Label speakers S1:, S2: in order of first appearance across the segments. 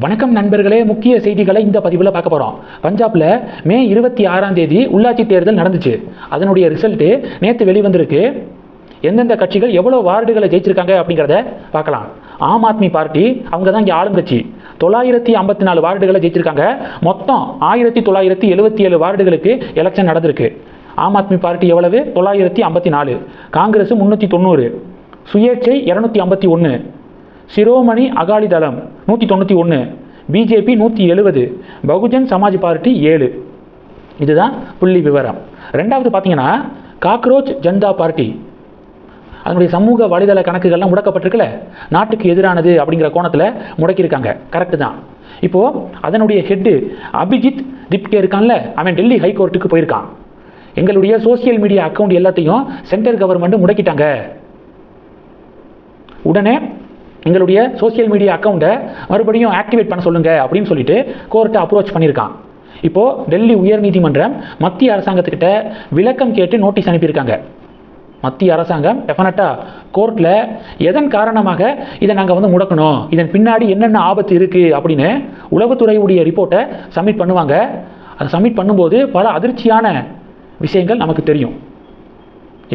S1: வணக்கம் நண்பர்களே, முக்கிய செய்திகளை இந்த பதிவில் பார்க்க போகிறோம். பஞ்சாபில் மே 26 உள்ளாட்சி தேர்தல் நடந்துச்சு. அதனுடைய ரிசல்ட்டு நேற்று வெளிவந்திருக்கு. எந்தெந்த கட்சிகள் எவ்வளோ வார்டுகளை ஜெயிச்சிருக்காங்க அப்படிங்கிறத பார்க்கலாம். ஆம் ஆத்மி பார்ட்டி அவங்க தான் இங்கே ஆளுங்கட்சி. 954 வார்டுகளை ஜெயிச்சிருக்காங்க. மொத்தம் 1977 வார்டுகளுக்கு எலெக்ஷன் நடந்திருக்கு. ஆம் ஆத்மி பார்ட்டி எவ்வளவு? 954. காங்கிரஸ் 390, சுயேட்சை 251, சிரோமணி அகாலிதளம் 191, பிஜேபி 170, பகுஜன் சமாஜ் பார்ட்டி 7. இதுதான் புள்ளி விவரம். ரெண்டாவது பார்த்தீங்கன்னா காக்ரோச் ஜனதா பார்ட்டி, அதனுடைய சமூக வலைதள கணக்குகள்லாம் முடக்கப்பட்டிருக்குல்ல, நாட்டுக்கு எதிரானது அப்படிங்கிற கோணத்தில் முடக்கியிருக்காங்க. கரெக்டு தான். இப்போது அதனுடைய ஹெட்டு அபிஜித் திப்கே இருக்கான்ல, அவன் டெல்லி ஹைகோர்ட்டுக்கு போயிருக்கான். எங்களுடைய சோசியல் மீடியா அக்கௌண்ட் எல்லாத்தையும் சென்ட்ரல் கவர்மெண்ட் முடக்கிட்டாங்க, உடனே எங்களுடைய சோசியல் மீடியா அக்கௌண்ட்டை மறுபடியும் ஆக்டிவேட் பண்ண சொல்லுங்க அப்படின்னு சொல்லிட்டு கோர்ட்டை அப்ரோச் பண்ணியிருக்கான். இப்போது டெல்லி உயர்நீதிமன்றம் மத்திய அரசாங்கத்துக்கிட்ட விளக்கம் கேட்டு நோட்டீஸ் அனுப்பியிருக்காங்க. மத்திய அரசாங்கம் டெஃபினட்டாக கோர்ட்டில் எதன் காரணமாக இதை நாங்கள் முடக்கணும், இதன் பின்னாடி என்னென்ன ஆபத்து இருக்குது அப்படின்னு உளவுத்துறையுடைய ரிப்போர்ட்டை சப்மிட் பண்ணுவாங்க. அதை சப்மிட் பண்ணும்போது பல அதிர்ச்சியான விஷயங்கள் நமக்கு தெரியும்.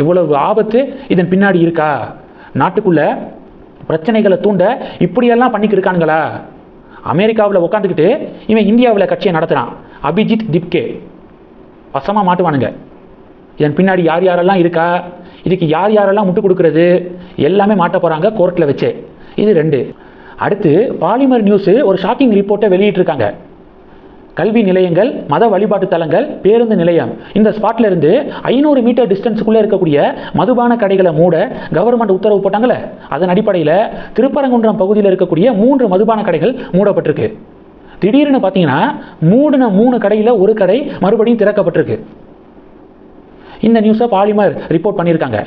S1: எவ்வளவு ஆபத்து இதன் பின்னாடி இருக்கா, நாட்டுக்குள்ள பிரச்சனைகளை தூண்ட இப்படியெல்லாம் பண்ணிக்கிருக்கானுங்களா. அமெரிக்காவில் உட்காந்துக்கிட்டு இவன் இந்தியாவில் கட்சியை நடத்துகிறான். அபிஜித் திப்கே வசமாக மாட்டுவானுங்க. இதன் பின்னாடி யார் யாரெல்லாம் இருக்கா, இதுக்கு யார் யாரெல்லாம் முட்டு கொடுக்கறது, எல்லாமே மாட்ட போகிறாங்க கோர்ட்டில் வச்சு. இது 2. அடுத்து பாலிமர் நியூஸு ஒரு ஷாக்கிங் ரிப்போர்ட்டை வெளியிட்டிருக்காங்க. கல்வி நிலையங்கள், மத வழிபாட்டு தலங்கள், பேருந்து நிலையம், இந்த ஸ்பாட்ல இருந்து 500 மீட்டர் டிஸ்டன்ஸுக்குள்ளே இருக்கக்கூடிய மதுபான கடைகளை மூட கவர்மெண்ட் உத்தரவு போட்டாங்களே, அதன் அடிப்படையில் திருப்பரங்குன்றம் பகுதியில் இருக்கக்கூடிய 3 மதுபான கடைகள் மூடப்பட்டிருக்கு. திடீர்னு பார்த்தீங்கன்னா மூடின 3 கடையில் ஒரு கடை மறுபடியும் திறக்கப்பட்டிருக்கு. இந்த நியூஸை பாலிமர் ரிப்போர்ட் பண்ணியிருக்காங்க.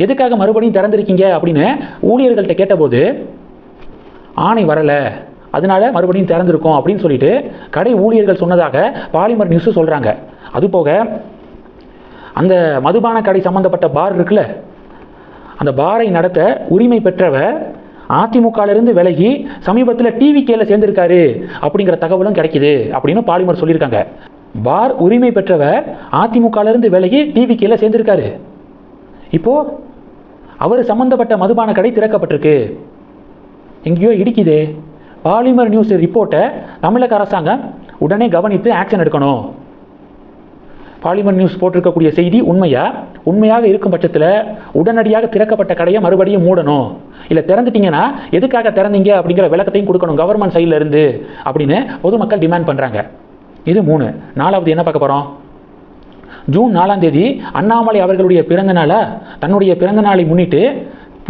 S1: எதுக்காக மறுபடியும் திறந்திருக்கீங்க அப்படின்னு ஊழியர்கள்ட்ட கேட்டபோது ஆணை வரலை, அதனால மறுபடியும் திறந்திருக்கோம் அப்படின்னு சொல்லிட்டு கடை ஊழியர்கள் சொன்னதாக பாலிமர் நியூஸ் சொல்கிறாங்க. அதுபோக அந்த மதுபான கடை சம்மந்தப்பட்ட பார் இருக்குல்ல, அந்த பாரை நடத்த உரிமை பெற்றவர் அதிமுகவிலிருந்து விலகி சமீபத்தில் டிவிகேல சேர்ந்திருக்காரு அப்படிங்கிற தகவலும் கிடைக்குது அப்படின்னு பாலிமர் சொல்லியிருக்காங்க. பார் உரிமை பெற்றவர் அதிமுகவிலிருந்து விலகி டிவிகேல சேர்ந்திருக்காரு. இப்போது அவர் சம்மந்தப்பட்ட மதுபான கடை திறக்கப்பட்டிருக்கு. எங்கேயோ இடிக்குது. பாலிமர் நியூஸ் ரிப்போர்ட்டை தமிழக அரசாங்கம் உடனே கவனித்து ஆக்ஷன் எடுக்கணும். பாலிமர் நியூஸ் போட்டிருக்கக்கூடிய செய்தி உண்மையாக இருக்கும் பட்சத்தில் உடனடியாக திறக்கப்பட்ட கடையை மறுபடியும் மூடணும். இல்லை திறந்துட்டீங்கன்னா எதுக்காக திறந்தீங்க அப்படிங்கிற விளக்கத்தையும் கொடுக்கணும் கவர்மெண்ட் சைடில் இருந்து அப்படின்னு பொதுமக்கள் டிமாண்ட் பண்ணுறாங்க. இது 3. 4வது என்ன பார்க்க போகிறோம்? ஜூன் 4 அண்ணாமலை அவர்களுடைய பிறந்த நாளை, தன்னுடைய பிறந்த நாளை முன்னிட்டு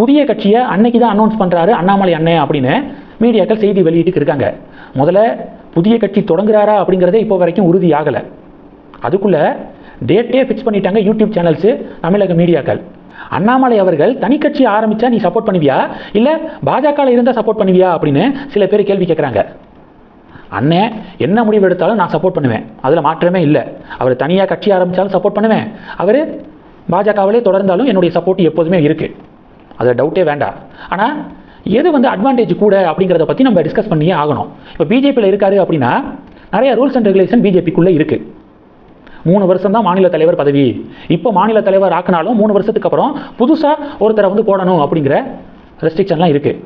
S1: புதிய கட்சியை அன்னைக்கு தான் அனௌன்ஸ் பண்ணுறாரு அண்ணாமலை அண்ணன் அப்படின்னு மீடியாக்கள் செய்தி வெளியிட்டு இருக்காங்க. முதல்ல புதிய கட்சி தொடங்குறாரா அப்படிங்கிறதே இப்போ வரைக்கும் உறுதி ஆகலை. அதுக்குள்ளே டேட்டே ஃபிக்ஸ் பண்ணிட்டாங்க யூடியூப் சேனல்ஸு, தமிழக மீடியாக்கள். அண்ணாமலை அவர்கள் தனி கட்சி ஆரம்பித்தா நீ சப்போர்ட் பண்ணுவியா, இல்லை பாஜகவில் இருந்தால் சப்போர்ட் பண்ணுவியா அப்படின்னு சில பேர் கேள்வி கேட்குறாங்க. அண்ணன் என்ன முடிவு எடுத்தாலும் நான் சப்போர்ட் பண்ணுவேன், அதில் மாற்றமே இல்லை. அவர் தனியாக கட்சி ஆரம்பித்தாலும் சப்போர்ட் பண்ணுவேன், அவர் பாஜகவிலே தொடர்ந்தாலும் என்னுடைய சப்போர்ட் எப்போதுமே இருக்குது, அதில் டவுட்டே வேண்டாம். ஆனால் எது அட்வான்டேஜ் கூட அப்படிங்கிறத பற்றி நம்ம டிஸ்கஸ் பண்ணியே ஆகணும். இப்போ பிஜேபியில் இருக்காரு அப்படின்னா நிறைய ரூல்ஸ் அண்ட் ரெகுலேஷன் பிஜேபிக்குள்ளே இருக்குது. 3 வருஷம் தான் மாநில தலைவர் பதவி. இப்போ மாநில தலைவர் ஆக்கினாலும் 3 வருஷத்துக்கு அப்புறம் புதுசாக ஒருத்தரை போடணும் அப்படிங்கிற ரெஸ்ட்ரிக்ஷன்லாம் இருக்குது.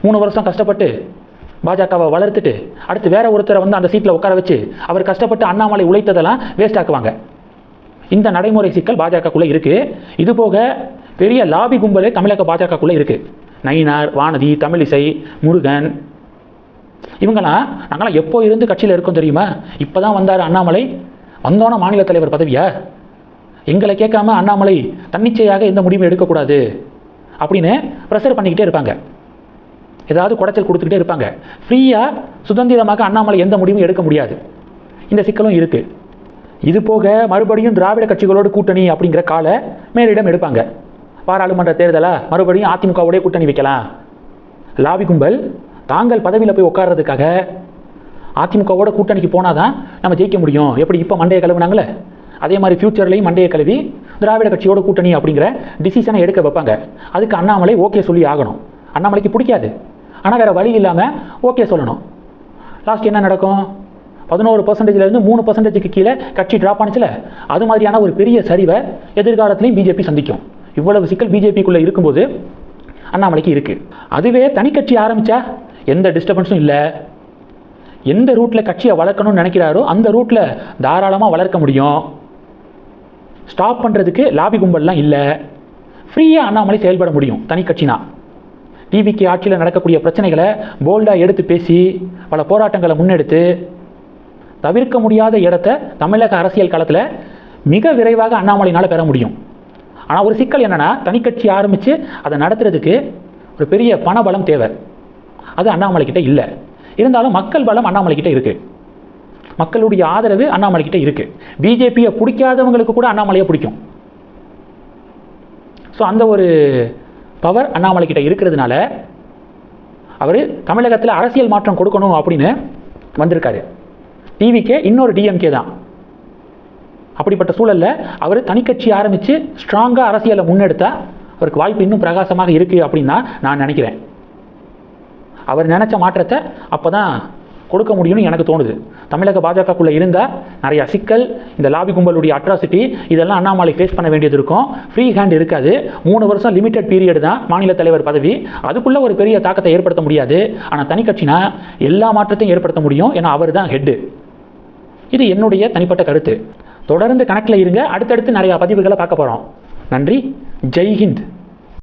S1: 3 வருஷம் கஷ்டப்பட்டு பாஜகவை வளர்த்துட்டு அடுத்து வேற ஒருத்தரை அந்த சீட்டில் உட்கார வச்சு அவர் கஷ்டப்பட்டு அண்ணாமலை உழைத்ததெல்லாம் வேஸ்ட் ஆக்குவாங்க. இந்த நடைமுறை சிக்கல் பாஜகக்குள்ளே இருக்குது. இது போக பெரிய லாபி கும்பலே தமிழக பாஜகக்குள்ளே இருக்குது. நயினார், வானதி, தமிழிசை, முருகன், இவங்களாம் நாங்களாம் எப்போ இருந்து கட்சியில் இருக்கோம் தெரியுமா? இப்போ தான் வந்தார் அண்ணாமலை, வந்தோன்னா மாநில தலைவர் பதவியா, எங்களை கேட்காம அண்ணாமலை தன்னிச்சையாக எந்த முடிவும் எடுக்கக்கூடாது அப்படின்னு ப்ரெஷர் பண்ணிக்கிட்டே இருப்பாங்க. ஏதாவது குடைச்சல் கொடுத்துக்கிட்டே இருப்பாங்க. ஃப்ரீயாக சுதந்திரமாக அண்ணாமலை எந்த முடிவும் எடுக்க முடியாது. இந்த சிக்கலும் இருக்குது. இது போக மறுபடியும் திராவிட கட்சிகளோடு கூட்டணி அப்படிங்கிற காலை மேலிடம் எடுப்பாங்க. பாராளுமன்ற தேர்தலாக மறுபடியும் அதிமுகவோடைய கூட்டணி வைக்கலாம். லாபி கும்பல் தாங்கள் பதவியில் போய் உட்கார்றதுக்காக அதிமுகவோட கூட்டணிக்கு போனால் தான் நம்ம ஜெயிக்க முடியும். எப்படி இப்போ மண்டையை கழுவுனாங்களே, அதே மாதிரி ஃபியூச்சர்லையும் மண்டையை கழுவி திராவிட கட்சியோட கூட்டணி அப்படிங்கிற டிசிஷனை எடுக்க வைப்பாங்க. அதுக்கு அண்ணாமலை ஓகே சொல்லி ஆகணும். அண்ணாமலைக்கு பிடிக்காது, ஆனால் வேறு வழி இல்லாமல் ஓகே சொல்லணும். லாஸ்ட் என்ன நடக்கும்? 11%லேருந்து 3%க்கு கீழே கட்சி ட்ராப் ஆனிச்சுல, அது மாதிரியான ஒரு பெரிய சரிவை எதிர்காலத்திலையும் பிஜேபி சந்திக்கும். இவ்வளவு சிக்கல் பிஜேபிக்குள்ளே இருக்கும்போது அண்ணாமலைக்கு இருக்குது. அதுவே தனி கட்சி ஆரம்பித்தா எந்த டிஸ்டர்பன்ஸும் இல்லை. எந்த ரூட்டில் கட்சியை வளர்க்கணும்னு நினைக்கிறாரோ அந்த ரூட்டில் தாராளமாக வளர்க்க முடியும். ஸ்டாப் பண்ணுறதுக்கு லாபி கும்பல்லாம் இல்லை. ஃப்ரீயாக அண்ணாமலை செயல்பட முடியும் தனி கட்சினா. டிவிகே ஆட்சியில் நடக்கக்கூடிய பிரச்சனைகளை போல்டாக எடுத்து பேசி பல போராட்டங்களை முன்னெடுத்து தவிர்க்க முடியாத இடத்த தமிழக அரசியல் களத்தில் மிக விரைவாக அண்ணாமலையினால் பெற முடியும். ஆனால் ஒரு சிக்கல் என்னென்னா, தனி கட்சி ஆரம்பித்து அதை நடத்துறதுக்கு ஒரு பெரிய பண பலம் தேவை. அது அண்ணாமலைக்கிட்ட இல்லை. இருந்தாலும் மக்கள் பலம் அண்ணாமலைக்கிட்ட இருக்குது. மக்களுடைய ஆதரவு அண்ணாமலைக்கிட்ட இருக்குது. பிஜேபியை பிடிக்காதவங்களுக்கு கூட அண்ணாமலையை பிடிக்கும். ஸோ அந்த ஒரு பவர் அண்ணாமலைக்கிட்ட இருக்கிறதுனால அவர் தமிழகத்தில் அரசியல் மாற்றம் கொடுக்கணும் அப்படின்னு வந்திருக்காரு. டிவிக்கே இன்னொரு டிஎம்கே தான். அப்படிப்பட்ட சூழலில் அவர் தனிக்கட்சி ஆரம்பித்து ஸ்ட்ராங்காக அரசியலை முன்னெடுத்தா அவருக்கு வாய்ப்பு இன்னும் பிரகாசமாக இருக்குது அப்படின்னு தான் நான் நினைக்கிறேன். அவர் நினச்ச மாற்றத்தை அப்போ தான் கொடுக்க முடியும்னு எனக்கு தோணுது. தமிழக பாஜகக்குள்ளே இருந்தால் நிறையா சிக்கல், இந்த லாபி கும்பலுடைய அட்ராசிட்டி இதெல்லாம் அண்ணாமலை ஃபேஸ் பண்ண வேண்டியது இருக்கும். ஃப்ரீ ஹேண்ட் இருக்காது. 3 வருஷம் லிமிடெட் பீரியட் தான் மாநில தலைவர் பதவி. அதுக்குள்ளே ஒரு பெரிய தாக்கத்தை ஏற்படுத்த முடியாது. ஆனால் தனிக்கட்சினா எல்லா மாற்றத்தையும் ஏற்படுத்த முடியும். ஏன்னா அவர் தான் ஹெட்டு. இது என்னுடைய தனிப்பட்ட கருத்து. தொடர்ந்து கணக்கில் இருங்க. அடுத்தடுத்து நிறையா பதிவுகளை பார்க்க போகிறோம். நன்றி. ஜெய்ஹிந்த்.